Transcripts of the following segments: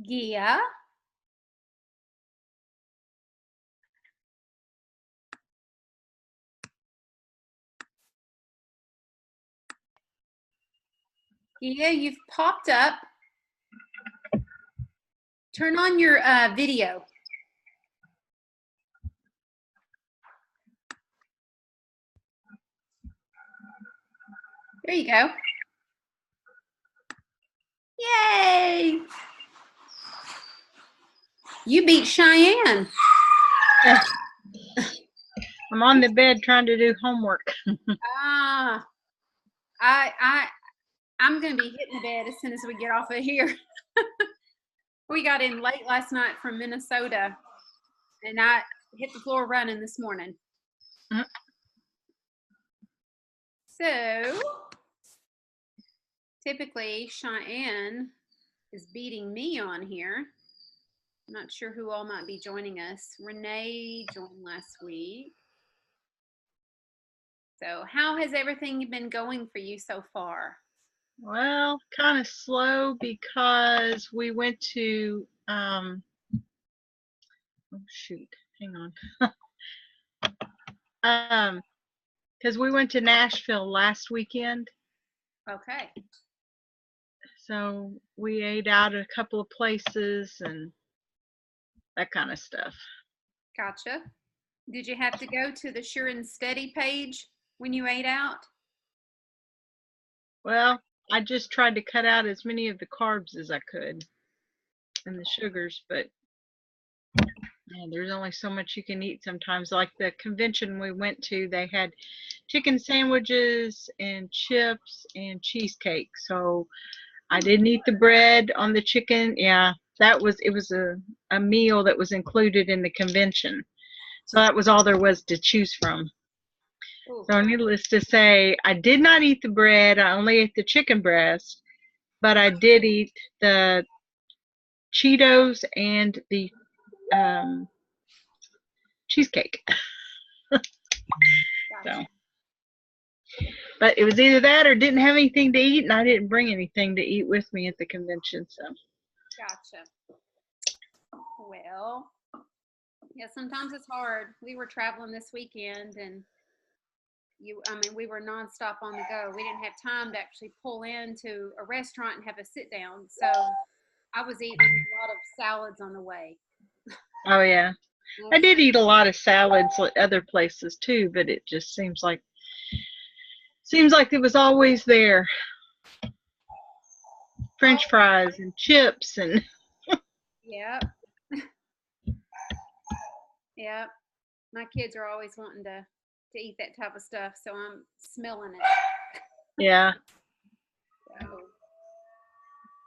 Gia. Gia, you've popped up. Turn on your video. There you go. Yay! You beat Cheyenne. I'm on the bed trying to do homework. I'm gonna be hitting the bed as soon as we get off of here. We got in late last night from Minnesota, and I hit the floor running this morning. Mm-hmm. So typically Cheyenne is beating me on here. I'm not sure who all might be joining us. Renee joined last week. So how has everything been going for you so far? Well, kind of slow because we went to, oh shoot, hang on. Because we went to Nashville last weekend. Okay. So we ate out at a couple of places and that kind of stuff. Gotcha. Did you have to go to the Sure and Steady page when you ate out? Well, I just tried to cut out as many of the carbs as I could and the sugars, but yeah, there's only so much you can eat sometimes. Like the convention we went to, they had chicken sandwiches and chips and cheesecake. So I didn't eat the bread on the chicken. Yeah, it was a meal that was included in the convention. So that was all there was to choose from. Ooh. So needless to say, I did not eat the bread. I only ate the chicken breast, but I did eat the Cheetos and the cheesecake. So, but it was either that or didn't have anything to eat, and I didn't bring anything to eat with me at the convention. So, gotcha. Well, yeah, sometimes it's hard. We were traveling this weekend, and we were nonstop on the go. We didn't have time to actually pull into a restaurant and have a sit down. So I was eating a lot of salads on the way. oh yeah, I did eat a lot of salads at other places too, but it just seems like it was always there. French fries and chips and Yep. Yep. My kids are always wanting to eat that type of stuff, so I'm smelling it. yeah. So,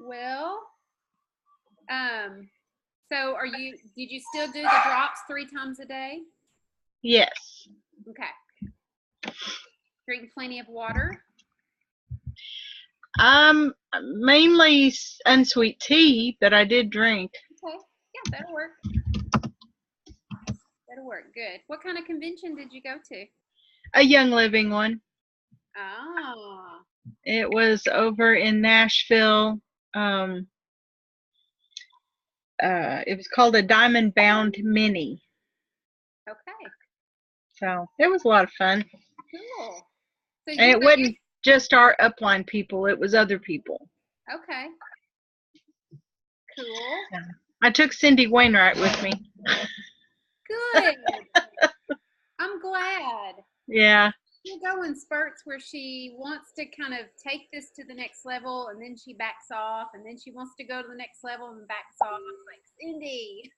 well, so did you still do the drops 3 times a day? Yes. Okay. Drink plenty of water? Mainly unsweet tea, but I did drink. Okay. Yeah, that'll work. That'll work. Good. What kind of convention did you go to? A Young Living one. Oh. It was over in Nashville. It was called a Diamond Bound Mini. Okay. So it was a lot of fun. Cool. So and it wasn't just our upline people, it was other people. Okay. Cool. Yeah. I took Cindy Wainwright with me. Good. I'm glad. Yeah. She'll go in spurts where she wants to kind of take this to the next level, and then she backs off, and then she wants to go to the next level and backs off. I'm like, Cindy.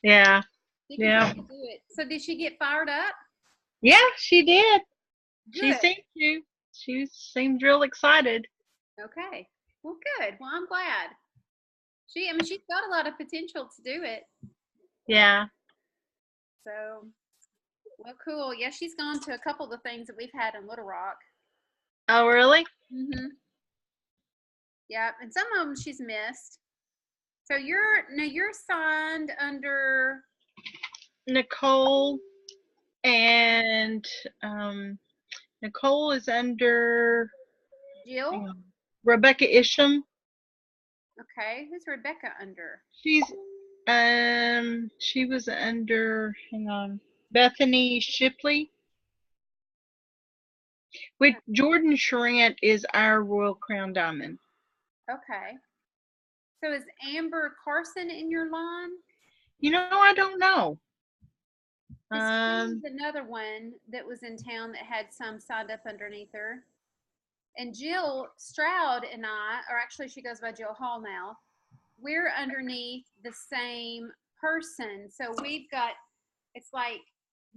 Yeah. She can totally do it. So did she get fired up? Yeah, she did. Good. She seemed to. She seemed real excited. Okay. Well, good. Well, I'm glad. She's got a lot of potential to do it. Yeah. So, well, cool. Yeah, she's gone to a couple of the things that we've had in Little Rock. Oh, really? Mhm. Yeah, and some of them she's missed. So you're signed under Nicole, and Nicole is under Jill, Rebecca Isham. Okay. Who's Rebecca under? She was under, hang on, Bethany Shipley. With Jordan Charant is our Royal Crown Diamond. Okay. So is Amber Carson in your line? You know, I don't know. She was another one that was in town that had some signed up underneath her. And Jill Stroud and I, or actually she goes by Jill Hall now, we're underneath the same person. So we've got, it's like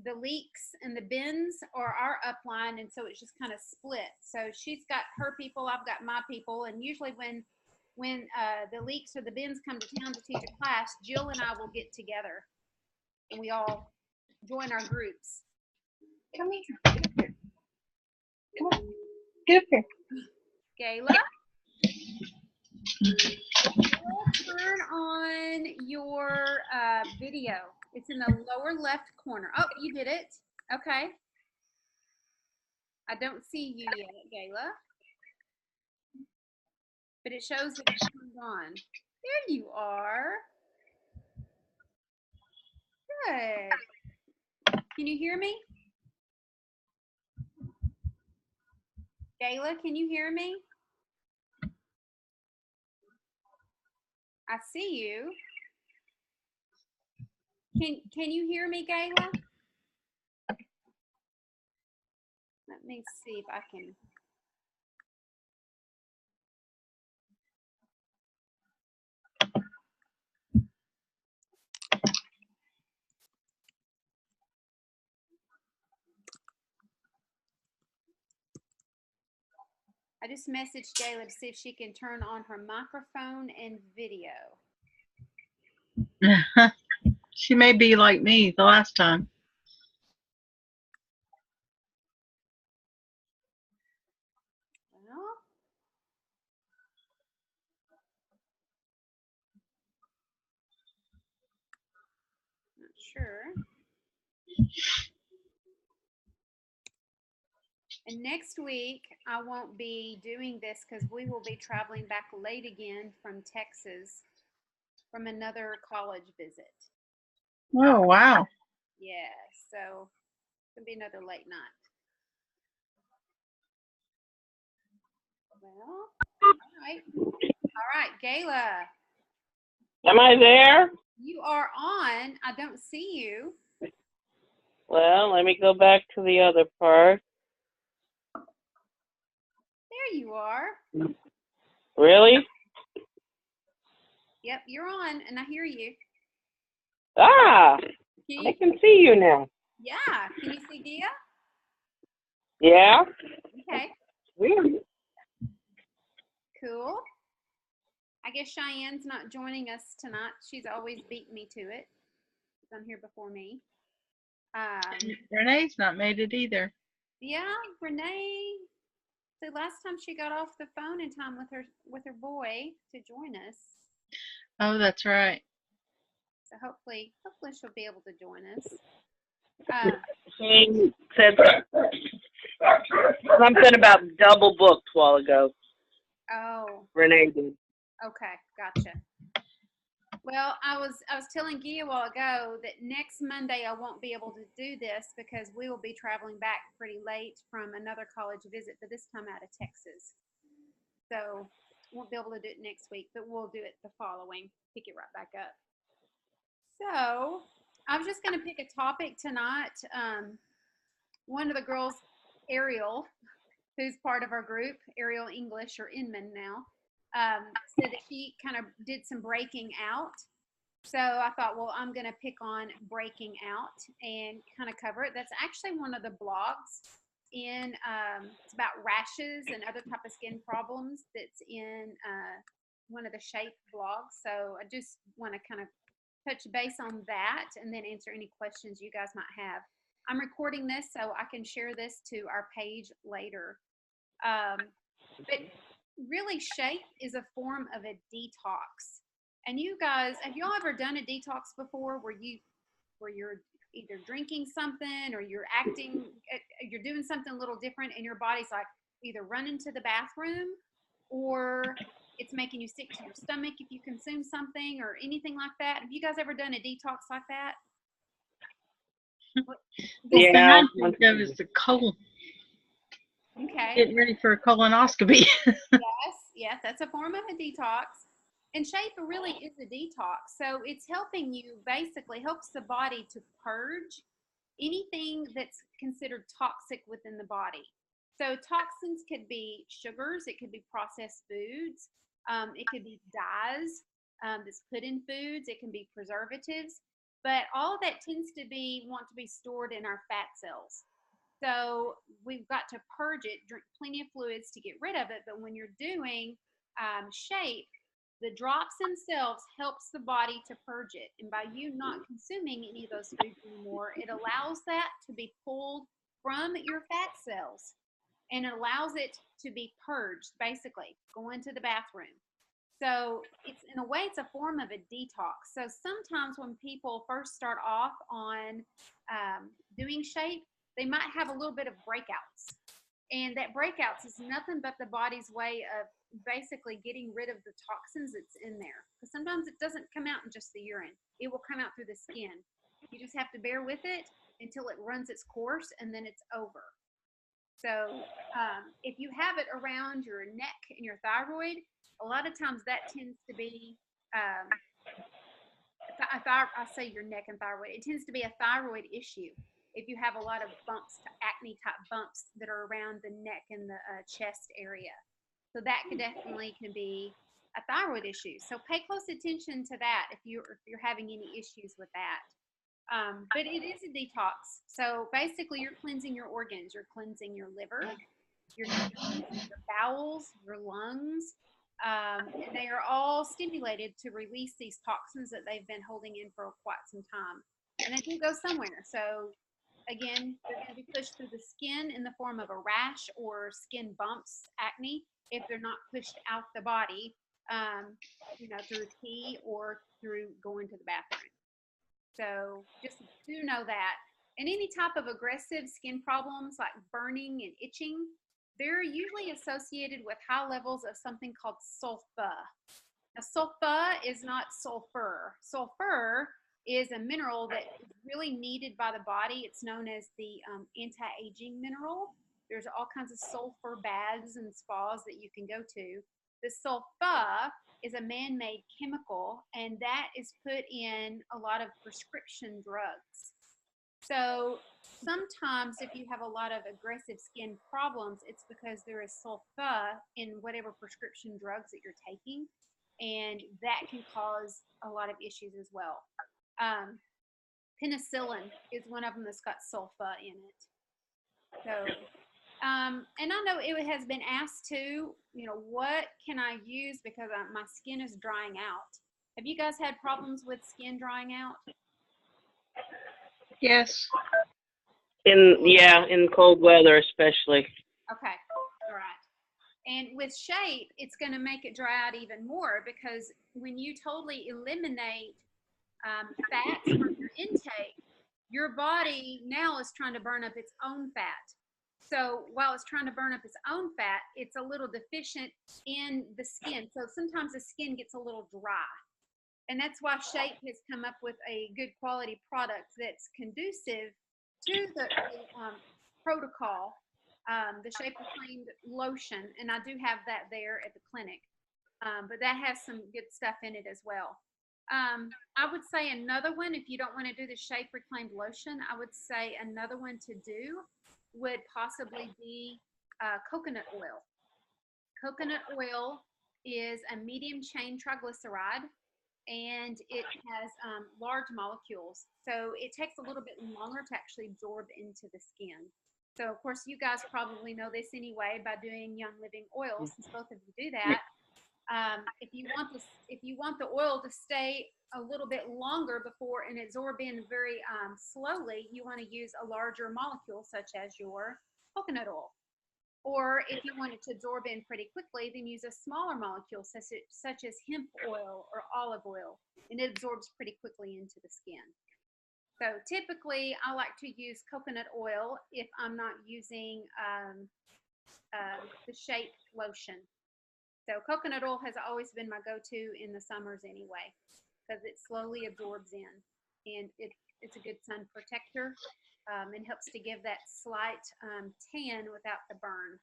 the leaks and the bins are our upline, and so it's just kind of split. So she's got her people, I've got my people, and usually when the leaks or the bins come to town to teach a class, Jill and I will get together and we all join our groups. Come here. Come on. Get up here. Gayla, turn on your video. It's in the lower left corner. Oh, you did it. Okay. I don't see you yet, Gayla. But it shows that it's turned on. There you are. Good. Can you hear me? Gayla, can you hear me? I see you. Can you hear me, Gayla? Let me see if I can. I just messaged Gayla to see if she can turn on her microphone and video. She may be like me the last time. Well, not sure. And next week, I won't be doing this because we will be traveling back late again from Texas from another college visit. Oh, wow. Yeah, so it'll be another late night. Well, all right, Gayla. Am I there? You are on. I don't see you. Well, let me go back to the other part. There you are. Really? Yep, you're on, and I hear you. Ah, Can I you can see you now. yeah, can you see Dia? Yeah? Okay, Weird. cool. I guess Cheyenne's not joining us tonight. She's always beat me to it. She's on here before me. Renee's not made it either. Yeah, Renee. The last time she got off the phone in time with her boy to join us. Oh, that's right. So hopefully she'll be able to join us. She said something about double booked a while ago. Oh. Renee did. Okay, gotcha. Well, I was telling Gia a while ago that next Monday I won't be able to do this because we will be traveling back pretty late from another college visit, but this time out of Texas. So won't be able to do it next week, but we'll do it the following. Pick it right back up. So I was just going to pick a topic tonight. One of the girls, Ariel, who's part of our group, Ariel English or Inman now, said that she kind of did some breaking out. So I thought, well, I'm going to pick on breaking out and kind of cover it. That's actually one of the blogs in, it's about rashes and other type of skin problems that's in one of the Shape blogs. So I just want to kind of touch base on that and then answer any questions you guys might have. I'm recording this so I can share this to our page later. But really, Shape is a form of a detox. And you guys, have y'all ever done a detox before where you're either drinking something or you're doing something a little different and your body's like either running to the bathroom or it's making you sick to your stomach if you consume something or anything like that. Have you guys ever done a detox like that? The thing Yeah. I think of is the colon, Okay. getting ready for a colonoscopy. Yes, that's a form of a detox. And Shape really is a detox. So it's helping you, basically helps the body to purge anything that's considered toxic within the body. So toxins could be sugars, it could be processed foods, it could be dyes that's put in foods, it can be preservatives, but all of that tends to want to be stored in our fat cells. So we've got to purge it, drink plenty of fluids to get rid of it. But when you're doing Shape, the drops themselves helps the body to purge it. And by you not consuming any of those foods anymore, it allows that to be pulled from your fat cells. And it allows it to be purged, basically, going to the bathroom. So it's, in a way, it's a form of a detox. So sometimes when people first start off on doing Shape, they might have a little bit of breakouts. And that breakouts is nothing but the body's way of basically getting rid of the toxins that's in there. Because sometimes it doesn't come out in just the urine. It will come out through the skin. You just have to bear with it until it runs its course, and then it's over. So if you have it around your neck and your thyroid, a lot of times that tends to be, I say your neck and thyroid, it tends to be a thyroid issue. If you have a lot of bumps, acne type bumps that are around the neck and the chest area. So that can be a thyroid issue. So pay close attention to that if you're having any issues with that. But it is a detox. So basically you're cleansing your organs. You're cleansing your liver, your kidneys, your bowels, your lungs. And they are all stimulated to release these toxins that they've been holding in for quite some time. And they do go somewhere. So again, they're going to be pushed through the skin in the form of a rash or skin bumps, acne, if they're not pushed out the body, through pee or through going to the bathroom. So just do know that. And any type of aggressive skin problems like burning and itching, they're usually associated with high levels of something called sulfa. Now, sulfa is not sulfur. Sulfur is a mineral that is really needed by the body. It's known as the anti-aging mineral. There's all kinds of sulfur baths and spas that you can go to. The sulfa is a man-made chemical, and that is put in a lot of prescription drugs. So sometimes if you have a lot of aggressive skin problems, it's because there is sulfa in whatever prescription drugs that you're taking, and that can cause a lot of issues as well. Penicillin is one of them that's got sulfa in it. So, and I know it has been asked too, what can I use because my skin is drying out. Have you guys had problems with skin drying out? Yes. In cold weather especially. Okay, all right. And with Shape, it's going to make it dry out even more because when you totally eliminate fats from your intake, your body now is trying to burn up its own fat. So while it's trying to burn up its own fat, it's a little deficient in the skin. So sometimes the skin gets a little dry. And that's why Shape has come up with a good quality product that's conducive to the protocol, the Shape Reclaimed lotion. And I do have that there at the clinic. But that has some good stuff in it as well. I would say another one, if you don't want to do the Shape Reclaimed lotion, I would say another one to do would possibly be coconut oil. Coconut oil is a medium chain triglyceride, and it has large molecules. So it takes a little bit longer to actually absorb into the skin. So of course you guys probably know this anyway by doing Young Living oil, since both of you do that. If you want the oil to stay a little bit longer before and absorb in very slowly, you want to use a larger molecule such as your coconut oil. Or if you want it to absorb in pretty quickly, then use a smaller molecule such as hemp oil or olive oil, and it absorbs pretty quickly into the skin. So typically I like to use coconut oil if I'm not using the Shape lotion. So coconut oil has always been my go-to in the summers anyway, because it slowly absorbs in, and it's a good sun protector, and helps to give that slight tan without the burn.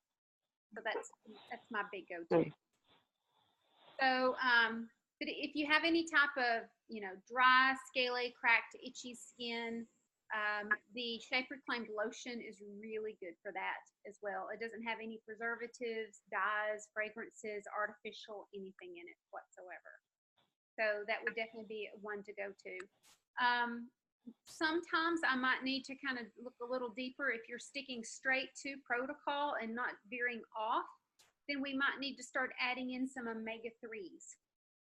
So that's my big go-to. So, but if you have any type of, dry, scaly, cracked, itchy skin, the Shape Reclaimed lotion is really good for that as well. It doesn't have any preservatives, dyes, fragrances, artificial, anything in it whatsoever. So that would definitely be one to go to. Sometimes I might need to kind of look a little deeper. If you're sticking straight to protocol and not veering off, then we might need to start adding in some omega-3s.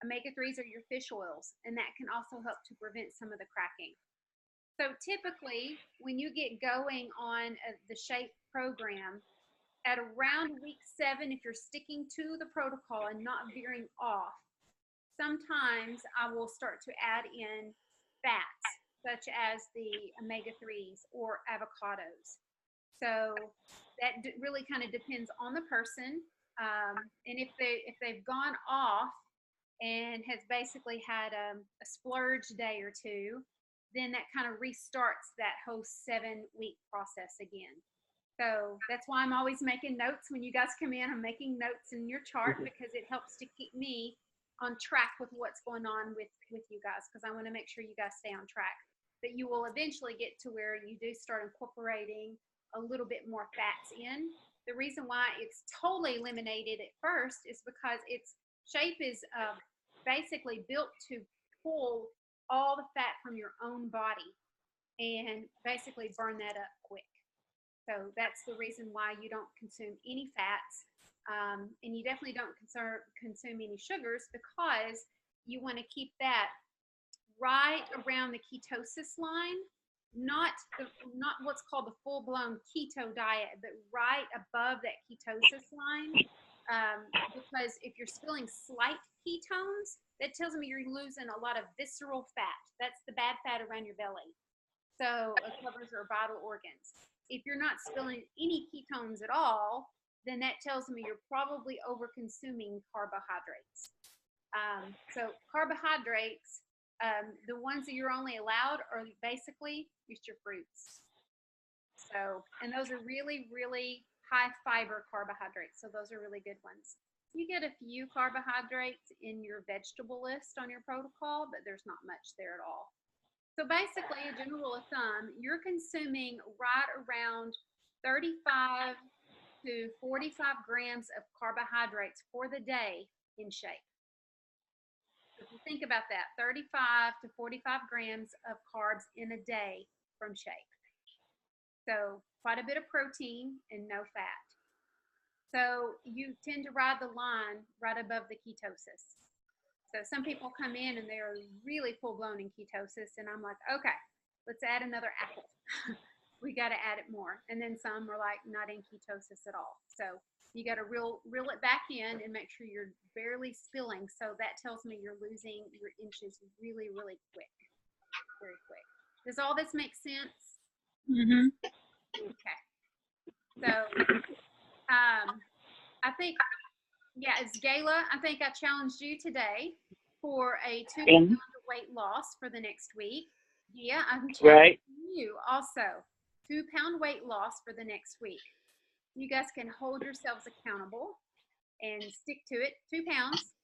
Omega-3s are your fish oils, and that can also help to prevent some of the cracking. So typically, when you get going on the Shape program, at around week 7, if you're sticking to the protocol and not veering off, sometimes I will start to add in fats, such as the omega-3s or avocados. So that really kind of depends on the person. And if they've gone off and has basically had a splurge day or two, then that kind of restarts that whole 7-week process again. So that's why I'm always making notes when you guys come in. I'm making notes in your chart because it helps to keep me on track with what's going on with you guys, because I want to make sure you guys stay on track. But you will eventually get to where you do start incorporating a little bit more fats in. The reason why it's totally eliminated at first is because its Shape is basically built to pull all the fat from your own body and basically burn that up quick. So that's the reason why you don't consume any fats, and you definitely don't consume any sugars, because you want to keep that right around the ketosis line, not what's called the full-blown keto diet, but right above that ketosis line. Because if you're spilling slight ketones, that tells me you're losing a lot of visceral fat. That's the bad fat around your belly. So it covers our vital organs. If you're not spilling any ketones at all, then that tells me you're probably over-consuming carbohydrates. So carbohydrates, the ones that you're only allowed are basically just your fruits. So, and those are really, really high fiber carbohydrates. So those are really good ones. You get a few carbohydrates in your vegetable list on your protocol, but there's not much there at all. So basically, a general rule of thumb, you're consuming right around 35 to 45 grams of carbohydrates for the day in Shape. If you think about that, 35 to 45 grams of carbs in a day from Shape. So quite a bit of protein and no fat. So you tend to ride the line right above the ketosis. So some people come in and they're really full-blown in ketosis, and I'm like, okay, let's add another apple. We got to add it more. And then some are like not in ketosis at all. So you got to reel it back in and make sure you're barely spilling. So that tells me you're losing your inches really, really quick, very quick. Does all this make sense? Mm-hmm. Okay. So I think, yeah, it's Gayla. I think I challenged you today for a 2-pound weight loss for the next week. Yeah, I'm challenging you also. 2-pound weight loss for the next week. You guys can hold yourselves accountable and stick to it. 2 pounds.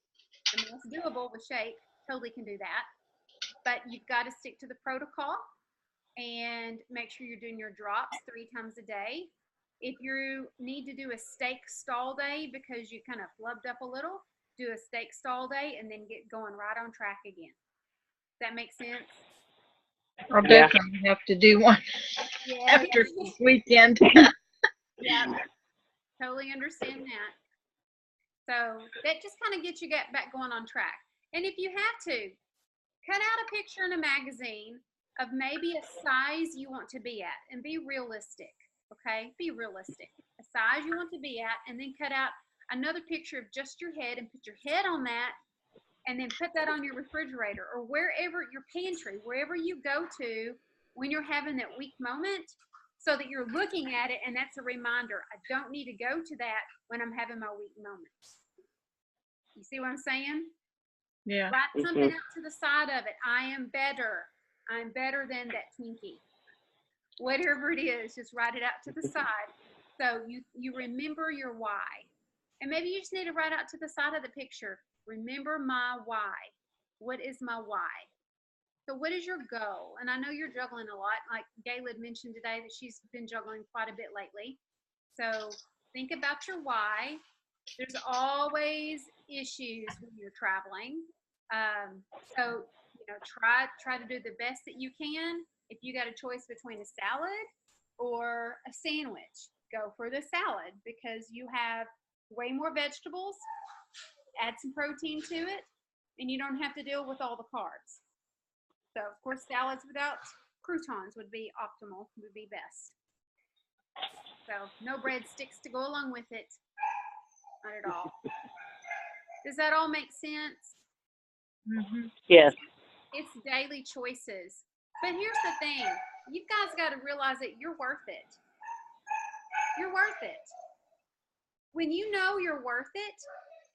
I mean, it's doable with Shape. Totally can do that. But you've got to stick to the protocol and make sure you're doing your drops 3 times a day. If you need to do a steak stall day because you kind of flubbed up a little, do a steak stall day and then get going right on track again. Does that make sense? I'll definitely have to do one after this weekend. Yeah, totally understand that. So that just kind of gets you back going on track. And if you have to, cut out a picture in a magazine of maybe a size you want to be at and be realistic, okay? Be realistic. A size you want to be at, and then cut out another picture of just your head and put your head on that, and then put that on your refrigerator or wherever, your pantry, wherever you go to when you're having that weak moment, so that you're looking at it and that's a reminder. I don't need to go to that when I'm having my weak moments. You see what I'm saying? Yeah. Write something out to the side of it. I am better. I'm better than that Twinkie. Whatever it is, just write it out to the side. So you remember your why. And maybe you just need to write out to the side of the picture. Remember my why. What is my why? So what is your goal? And I know you're juggling a lot. Like Gayla had mentioned today that she's been juggling quite a bit lately. So think about your why. There's always issues when you're traveling. So try to do the best that you can. If you got a choice between a salad or a sandwich, go for the salad because you have way more vegetables. Add some protein to it, and you don't have to deal with all the carbs. So, of course, salads without croutons would be optimal, would be best. So, no breadsticks to go along with it. Not at all. Does that all make sense? Mm-hmm. Yes. It's daily choices. But here's the thing. You guys got to realize that you're worth it. You're worth it. When you know you're worth it,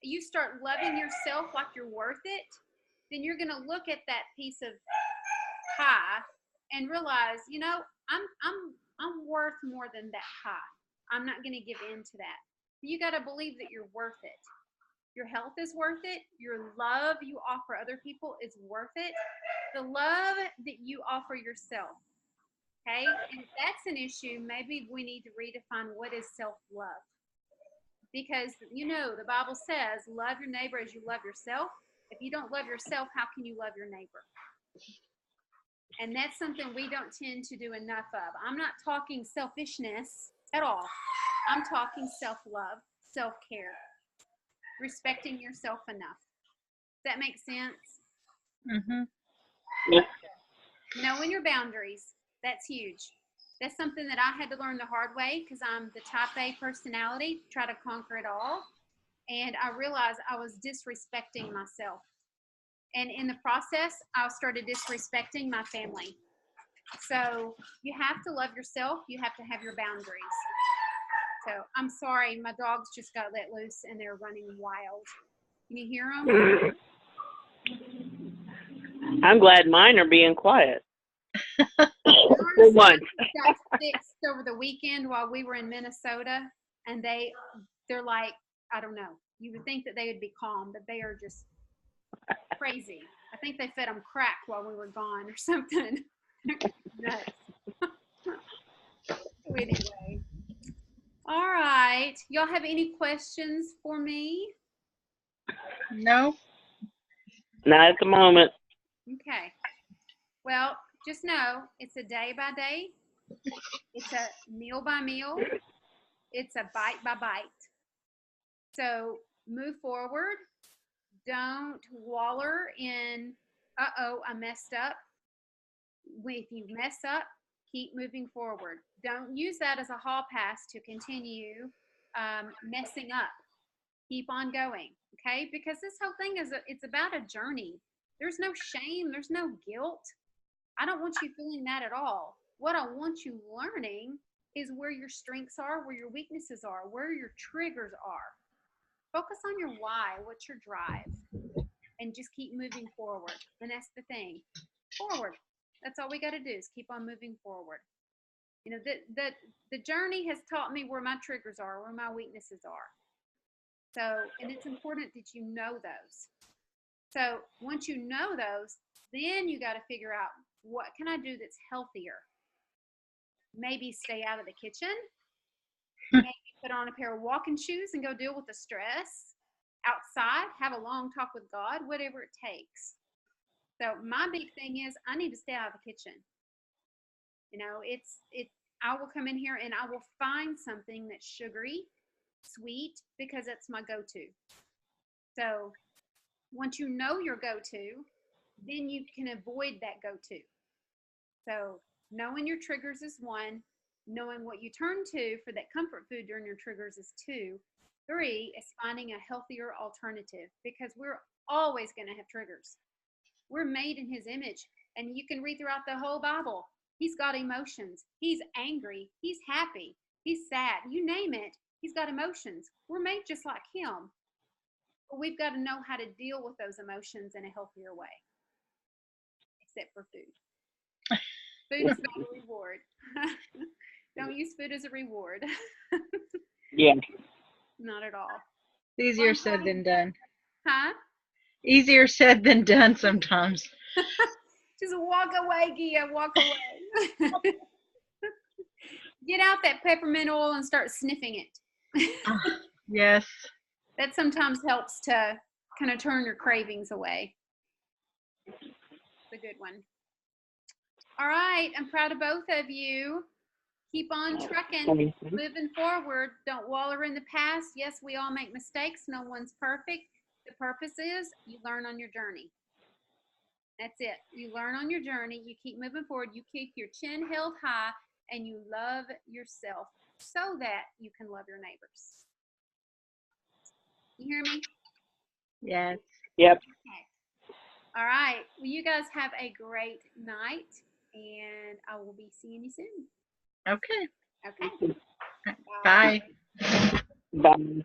you start loving yourself like you're worth it, then you're going to look at that piece of pie and realize, I'm worth more than that pie. I'm not going to give in to that. You got to believe that you're worth it. Your health is worth it. Your love you offer other people is worth it. The love that you offer yourself. Okay? And if that's an issue, maybe we need to redefine what is self-love. Because, the Bible says, love your neighbor as you love yourself. If you don't love yourself, how can you love your neighbor? And that's something we don't tend to do enough of. I'm not talking selfishness at all. I'm talking self-love, self-care, respecting yourself enough. Does that make sense? Mm-hmm. Yeah. Knowing your boundaries, that's huge. That's something that I had to learn the hard way because I'm the type A personality, try to conquer it all. And I realized I was disrespecting myself. And in the process, I started disrespecting my family. So you have to love yourself. You have to have your boundaries. So I'm sorry, my dogs just got let loose and they're running wild. Can you hear them? I'm glad mine are being quiet. For once. Got fixed over the weekend while we were in Minnesota, and they're like, I don't know. You would think that they would be calm, but they are just crazy. I think they fed them crack while we were gone or something. Nuts. Anyway. All right. Y'all have any questions for me? No. Not at the moment. Okay. Well, just know it's a day by day. It's a meal by meal. It's a bite by bite. So move forward. Don't waller in, I messed up. If you mess up, keep moving forward. Don't use that as a hall pass to continue messing up. Keep on going, okay? Because this whole thing it's about a journey. There's no shame. There's no guilt. I don't want you feeling that at all. What I want you learning is where your strengths are, where your weaknesses are, where your triggers are. Focus on your why, what's your drive, and just keep moving forward. And that's the thing. Forward. That's all we got to do is keep on moving forward. The journey has taught me where my triggers are, where my weaknesses are. So, and it's important that you know those. So once you know those, then you got to figure out, what can I do that's healthier? Maybe stay out of the kitchen. Maybe put on a pair of walking shoes and go deal with the stress outside, have a long talk with God, whatever it takes. So my big thing is I need to stay out of the kitchen. I will come in here and I will find something that's sugary, sweet, because that's my go-to. So once you know your go-to, then you can avoid that go-to. So knowing your triggers is 1, knowing what you turn to for that comfort food during your triggers is 2. 3 is finding a healthier alternative, because we're always going to have triggers. We're made in his image, and you can read throughout the whole Bible. He's got emotions. He's angry. He's happy. He's sad. You name it. He's got emotions. We're made just like him. But we've got to know how to deal with those emotions in a healthier way, except for food. Food is not a reward. Don't use food as a reward. Yeah. Not at all. Easier said than done. Huh? Easier said than done sometimes. Just walk away, Gia. Walk away. Get out that peppermint oil and start sniffing it. Yes. That sometimes helps to kind of turn your cravings away. It's a good one. All right. I'm proud of both of you. Keep on trucking, moving forward. Don't wallow in the past. Yes, we all make mistakes. No one's perfect. The purpose is you learn on your journey. That's it. You learn on your journey. You keep moving forward. You keep your chin held high, and you love yourself so that you can love your neighbors. You hear me? Yes. Yep. Okay. All right. Well, you guys have a great night, and I will be seeing you soon. Okay. Okay. Bye. Bye.